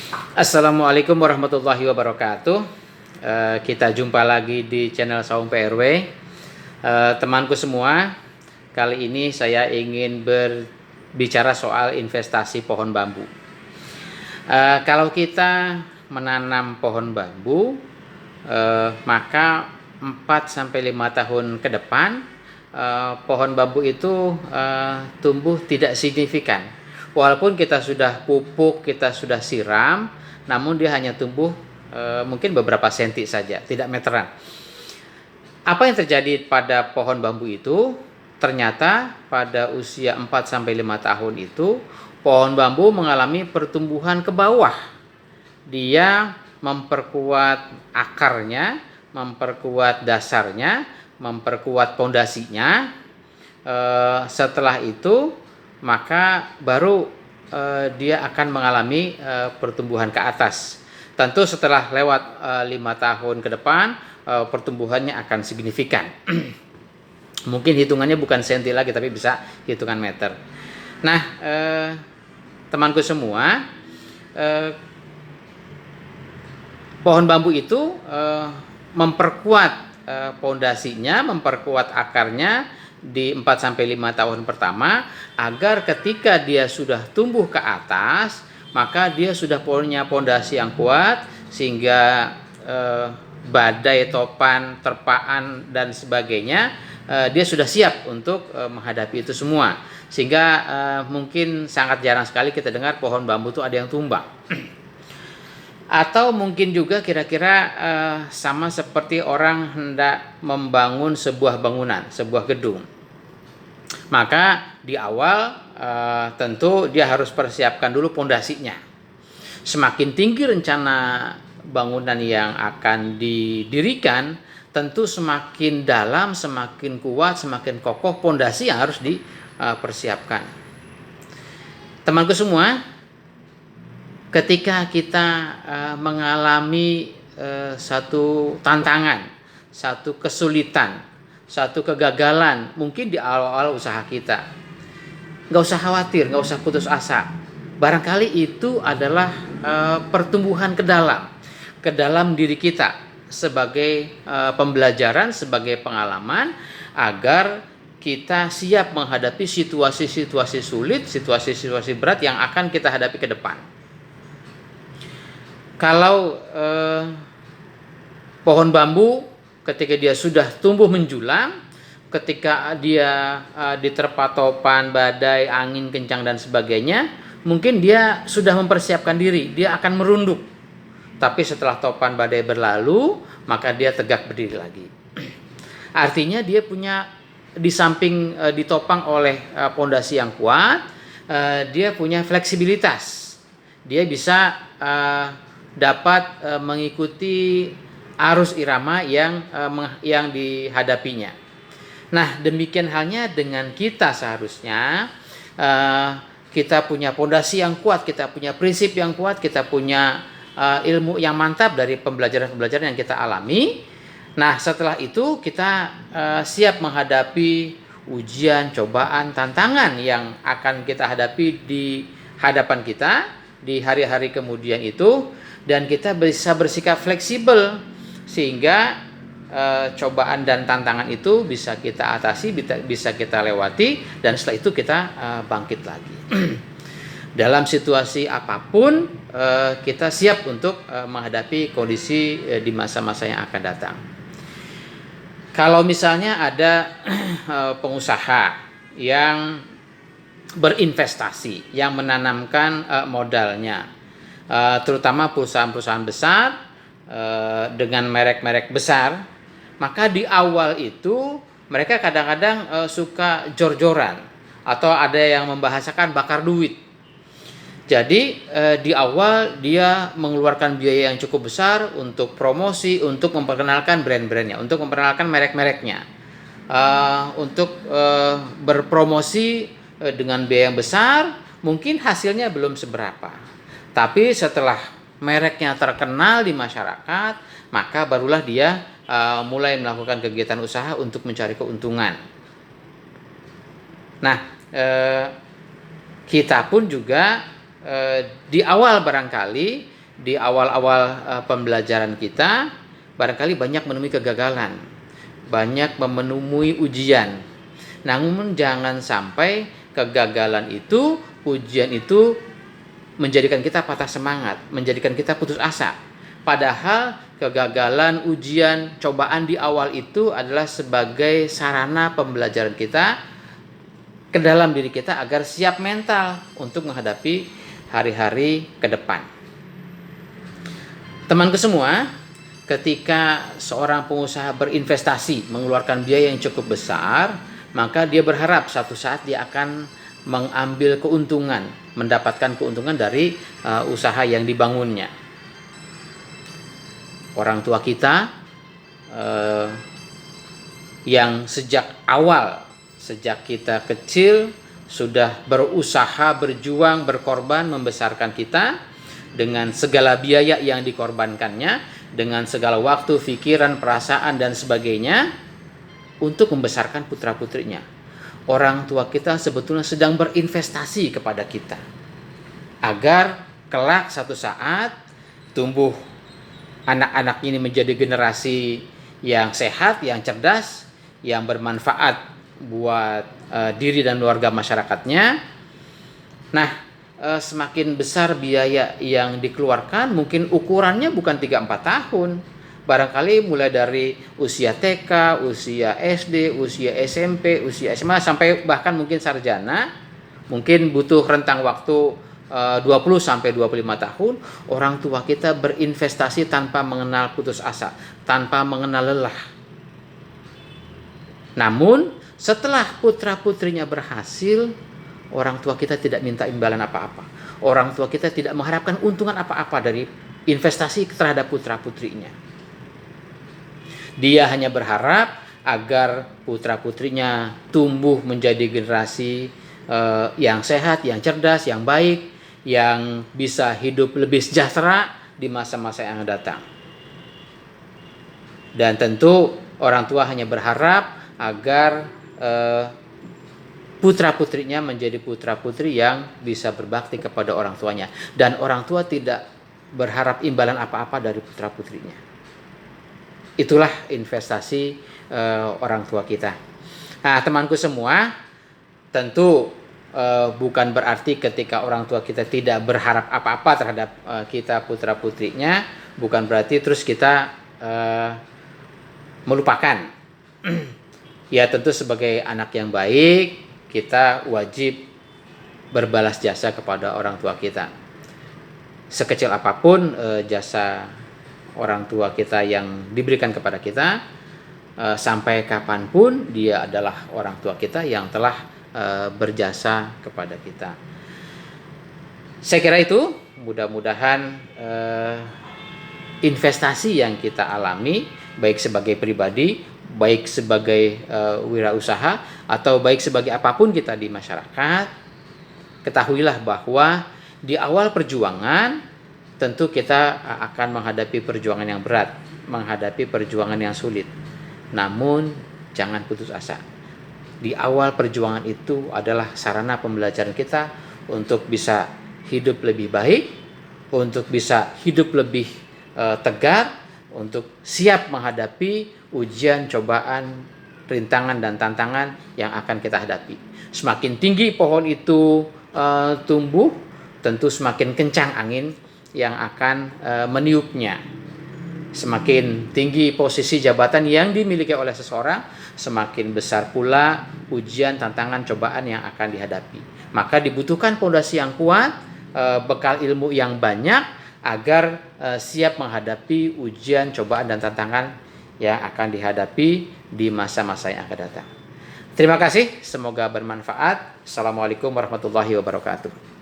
Assalamualaikum warahmatullahi wabarakatuh. Kita jumpa lagi di channel Saung PRW. Temanku semua, kali ini saya ingin berbicara soal investasi pohon bambu. Kalau kita menanam pohon bambu, maka 4-5 tahun ke depan pohon bambu itu tumbuh tidak signifikan. Walaupun kita sudah pupuk, kita sudah siram, namun dia hanya tumbuh mungkin beberapa senti saja, tidak meteran. Apa yang terjadi pada pohon bambu itu? Ternyata pada usia 4-5 tahun itu pohon bambu mengalami pertumbuhan ke bawah. Dia memperkuat akarnya, memperkuat dasarnya, memperkuat pondasinya. Setelah itu maka baru dia akan mengalami pertumbuhan ke atas. Tentu setelah lewat 5 tahun ke depan pertumbuhannya akan signifikan. Mungkin hitungannya bukan senti lagi, tapi bisa hitungan meter. Nah, temanku semua, pohon bambu itu memperkuat pondasinya, memperkuat akarnya di 4-5 tahun pertama, agar ketika dia sudah tumbuh ke atas, maka dia sudah punya pondasi yang kuat, sehingga badai, topan, terpaan, dan sebagainya, dia sudah siap untuk menghadapi itu semua. Sehingga mungkin sangat jarang sekali kita dengar pohon bambu itu ada yang tumbang. Atau mungkin juga kira-kira sama seperti orang hendak membangun sebuah bangunan, sebuah gedung. Maka di awal tentu dia harus persiapkan dulu pondasinya. Semakin tinggi rencana bangunan yang akan didirikan, tentu semakin dalam, semakin kuat, semakin kokoh pondasi yang harus dipersiapkan. Temanku semua, ketika kita mengalami satu tantangan, satu kesulitan, satu kegagalan, mungkin di awal-awal usaha kita, nggak usah khawatir, nggak usah putus asa. Barangkali itu adalah pertumbuhan ke dalam diri kita sebagai pembelajaran, sebagai pengalaman, agar kita siap menghadapi situasi-situasi sulit, situasi-situasi berat yang akan kita hadapi ke depan. Kalau pohon bambu ketika dia sudah tumbuh menjulang, ketika dia diterpa topan, badai, angin kencang dan sebagainya, mungkin dia sudah mempersiapkan diri, dia akan merunduk. Tapi setelah topan badai berlalu, maka dia tegak berdiri lagi. Artinya dia punya, di samping ditopang oleh pondasi yang kuat, dia punya fleksibilitas. Dia bisa dapat mengikuti arus irama yang dihadapinya. Nah, demikian halnya dengan kita seharusnya. Kita punya pondasi yang kuat, kita punya prinsip yang kuat, kita punya ilmu yang mantap dari pembelajaran-pembelajaran yang kita alami. Nah, setelah itu kita siap menghadapi ujian, cobaan, tantangan yang akan kita hadapi di hadapan kita di hari-hari kemudian itu, dan kita bisa bersikap fleksibel sehingga cobaan dan tantangan itu bisa kita atasi, bisa kita lewati, dan setelah itu kita bangkit lagi. Dalam situasi apapun kita siap untuk menghadapi kondisi di masa-masa yang akan datang. Kalau misalnya ada pengusaha yang berinvestasi, yang menanamkan modalnya, terutama perusahaan-perusahaan besar dengan merek-merek besar, maka di awal itu mereka kadang-kadang suka jor-joran, atau ada yang membahasakan bakar duit. Jadi di awal dia mengeluarkan biaya yang cukup besar untuk promosi, untuk memperkenalkan brand-brandnya, untuk memperkenalkan merek-mereknya, untuk berpromosi dengan biaya yang besar. Mungkin hasilnya belum seberapa, tapi setelah mereknya terkenal di masyarakat, maka barulah dia mulai melakukan kegiatan usaha untuk mencari keuntungan. Nah, kita pun juga di awal barangkali di awal-awal pembelajaran kita barangkali banyak menemui kegagalan, banyak menemui ujian. Namun jangan sampai kegagalan itu, ujian itu menjadikan kita patah semangat, menjadikan kita putus asa. Padahal kegagalan, ujian, cobaan di awal itu adalah sebagai sarana pembelajaran kita ke dalam diri kita agar siap mental untuk menghadapi hari-hari ke depan. Temanku semua, ketika seorang pengusaha berinvestasi mengeluarkan biaya yang cukup besar, maka dia berharap suatu saat dia akan mengambil keuntungan, mendapatkan keuntungan dari usaha yang dibangunnya. Orang tua kita yang sejak awal, sejak kita kecil sudah berusaha, berjuang, berkorban membesarkan kita dengan segala biaya yang dikorbankannya, dengan segala waktu, pikiran, perasaan dan sebagainya untuk membesarkan putra-putrinya. Orang tua kita sebetulnya sedang berinvestasi kepada kita agar kelak satu saat tumbuh anak-anak ini menjadi generasi yang sehat, yang cerdas, yang bermanfaat buat diri dan keluarga masyarakatnya. Nah, semakin besar biaya yang dikeluarkan, mungkin ukurannya bukan 3-4 tahun. Barangkali mulai dari usia TK, usia SD, usia SMP, usia SMA, sampai bahkan mungkin sarjana, mungkin butuh rentang waktu 20-25 tahun. Orang tua kita berinvestasi tanpa mengenal putus asa, tanpa mengenal lelah. Namun setelah putra-putrinya berhasil, orang tua kita tidak minta imbalan apa-apa. Orang tua kita tidak mengharapkan untungan apa-apa dari investasi terhadap putra-putrinya. Dia hanya berharap agar putra-putrinya tumbuh menjadi generasi yang sehat, yang cerdas, yang baik, yang bisa hidup lebih sejahtera di masa-masa yang datang. Dan tentu orang tua hanya berharap agar putra-putrinya menjadi putra-putri yang bisa berbakti kepada orang tuanya. Dan orang tua tidak berharap imbalan apa-apa dari putra-putrinya. Itulah investasi orang tua kita. Nah, temanku semua, tentu bukan berarti ketika orang tua kita tidak berharap apa-apa terhadap kita putra-putrinya, bukan berarti terus kita melupakan. Ya, tentu sebagai anak yang baik, kita wajib berbalas jasa kepada orang tua kita. Sekecil apapun jasa orang tua kita yang diberikan kepada kita, sampai kapanpun dia adalah orang tua kita yang telah berjasa kepada kita. Saya kira itu, mudah-mudahan investasi yang kita alami, baik sebagai pribadi, baik sebagai wirausaha, atau baik sebagai apapun kita di masyarakat, ketahuilah bahwa di awal perjuangan tentu kita akan menghadapi perjuangan yang berat, menghadapi perjuangan yang sulit. Namun jangan putus asa. Di awal perjuangan itu adalah sarana pembelajaran kita untuk bisa hidup lebih baik, untuk bisa hidup lebih tegar, untuk siap menghadapi ujian, cobaan, rintangan dan tantangan yang akan kita hadapi. Semakin tinggi pohon itu tumbuh, tentu semakin kencang angin yang akan meniupnya. Semakin tinggi posisi jabatan yang dimiliki oleh seseorang, semakin besar pula ujian, tantangan, cobaan yang akan dihadapi. Maka dibutuhkan fondasi yang kuat, bekal ilmu yang banyak agar siap menghadapi ujian, cobaan dan tantangan yang akan dihadapi di masa-masa yang akan datang. Terima kasih, semoga bermanfaat. Assalamualaikum warahmatullahi wabarakatuh.